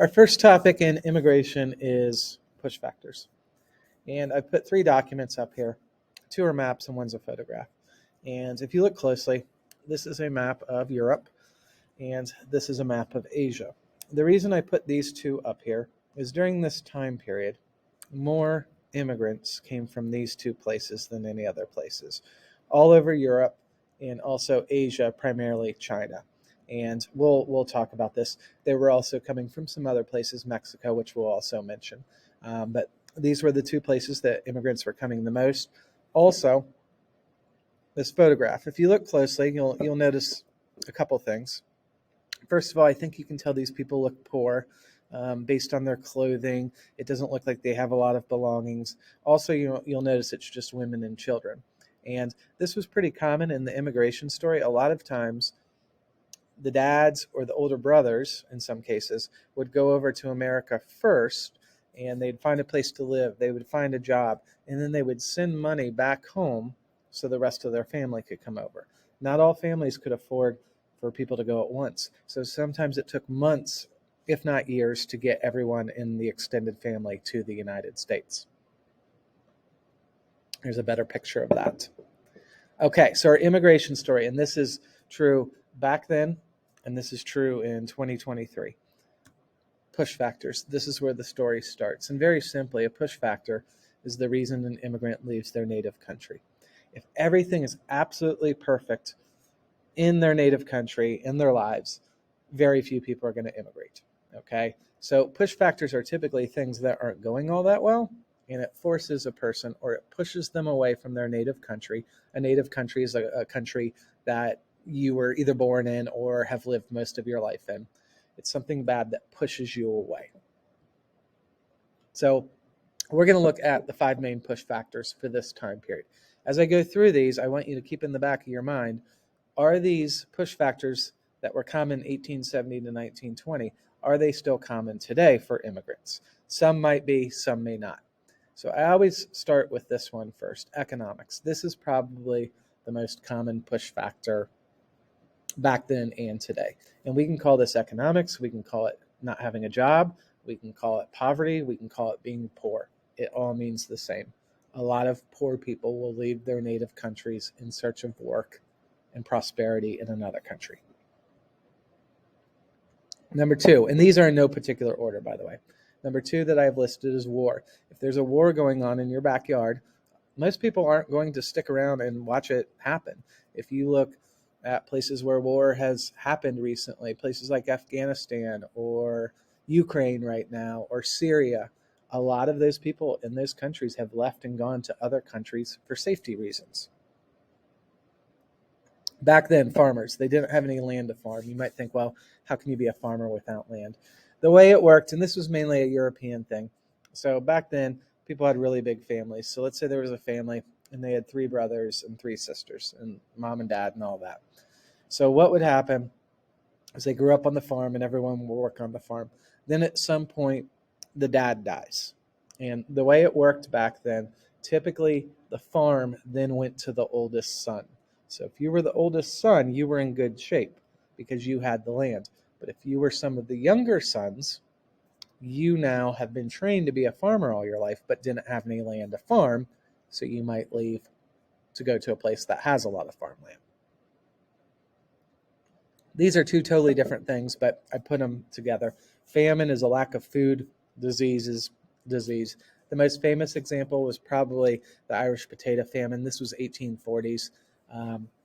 Our first topic in immigration is push factors. And I put three documents up here. Two are maps and one's a photograph. And if you look closely, this is a map of Europe and this is a map of Asia. The reason I put these two up here is during this time period, more immigrants came from these two places than any other places, all over Europe and also Asia, primarily China. And we'll talk about this. They were also coming from some other places, Mexico, which we'll also mention. But these were the two places that immigrants were coming the most. Also, this photograph, if you look closely, you'll notice a couple things. First of all, I think you can tell these people look poor based on their clothing. It doesn't look like they have a lot of belongings. Also, you'll notice it's just women and children. And this was pretty common in the immigration story. A lot of times, the dads or the older brothers, in some cases, would go over to America first and they'd find a place to live. They would find a job and then they would send money back home so the rest of their family could come over. Not all families could afford for people to go at once. So sometimes it took months, if not years, to get everyone in the extended family to the United States. Here's a better picture of that. Okay, so our immigration story, and this is true back then, and this is true in 2023. Push factors. This is where the story starts. And very simply, a push factor is the reason an immigrant leaves their native country. If everything is absolutely perfect in their native country, in their lives, very few people are going to immigrate. Okay? So push factors are typically things that aren't going all that well, and it forces a person or it pushes them away from their native country. A native country is a country that you were either born in or have lived most of your life in. It's something bad that pushes you away. So we're going to look at the five main push factors for this time period. As I go through these, I want you to keep in the back of your mind, are these push factors that were common 1870 to 1920, are they still common today for immigrants? Some might be, some may not. So I always start with this one first, economics. This is probably the most common push factor back then and today. And we can call this economics. We can call it not having a job. We can call it poverty. We can call it being poor. It all means the same. A lot of poor people will leave their native countries in search of work and prosperity in another country. Number two, and these are in no particular order, by the way. Number two that I've listed is war. If there's a war going on in your backyard, most people aren't going to stick around and watch it happen. If you look at places where war has happened recently, places like Afghanistan or Ukraine right now or Syria, a lot of those people in those countries have left and gone to other countries for safety reasons. Back then, farmers, they didn't have any land to farm. You might think, well, how can you be a farmer without land? The way it worked, and this was mainly a European thing. So back then, people had really big families. So let's say there was a family and they had three brothers and three sisters and mom and dad and all that. So what would happen is they grew up on the farm and everyone would work on the farm. Then at some point, the dad dies. And the way it worked back then, typically the farm then went to the oldest son. So if you were the oldest son, you were in good shape because you had the land. But if you were some of the younger sons, you now have been trained to be a farmer all your life, but didn't have any land to farm. So you might leave to go to a place that has a lot of farmland. These are two totally different things, but I put them together. Famine is a lack of food. Disease is disease. The most famous example was probably the Irish potato famine. This was 1840s,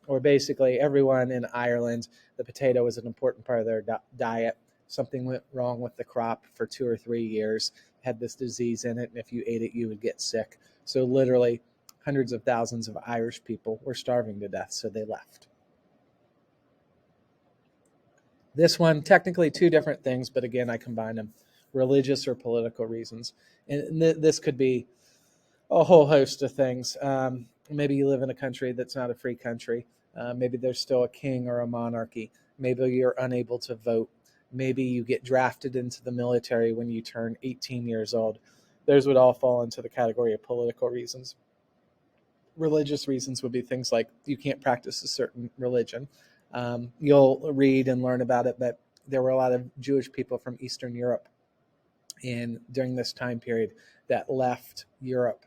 where basically everyone in Ireland, the potato was an important part of their diet. Something went wrong with the crop for 2 or 3 years, had this disease in it, and if you ate it, you would get sick. So literally hundreds of thousands of Irish people were starving to death, so they left. This one, technically two different things, but again, I combine them, religious or political reasons. And this could be a whole host of things. Maybe you live in a country that's not a free country. Maybe there's still a king or a monarchy. Maybe you're unable to vote. Maybe you get drafted into the military when you turn 18 years old. Those would all fall into the category of political reasons. Religious reasons would be things like you can't practice a certain religion. You'll read and learn about it, but there were a lot of Jewish people from Eastern Europe during this time period that left Europe